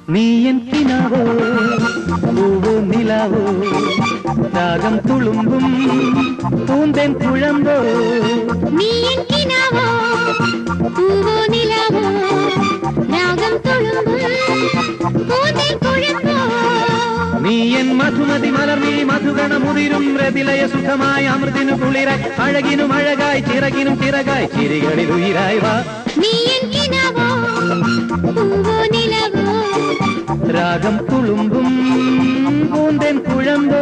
നീ എൻ കിനാവോ പൂവോ നിലാവോ രാഗം തുളുമ്പും പൂന്തേൻ കുഴമ്പോ നീ എൻ കിനാവോ പൂവോ നിലാവോ രാഗം തുളുമ്പും പൂന്തേൻ കുഴമ്പോ നീ എൻ മധുമതി മലർമിഴി മധുഗണമുതിരും രതിലയ സുഖമായി അമൃതിനു കുളിരായി അഴകിനും അഴകായി ചിറകിനും ചിറകായി ചിരികളിൽ ഉയിരായി വാ നീ എൻ കിനാവോ പൂവോ നിലാവോ രാഗം തുളുമ്പും പൂന്തേൻ കുഴമ്പോ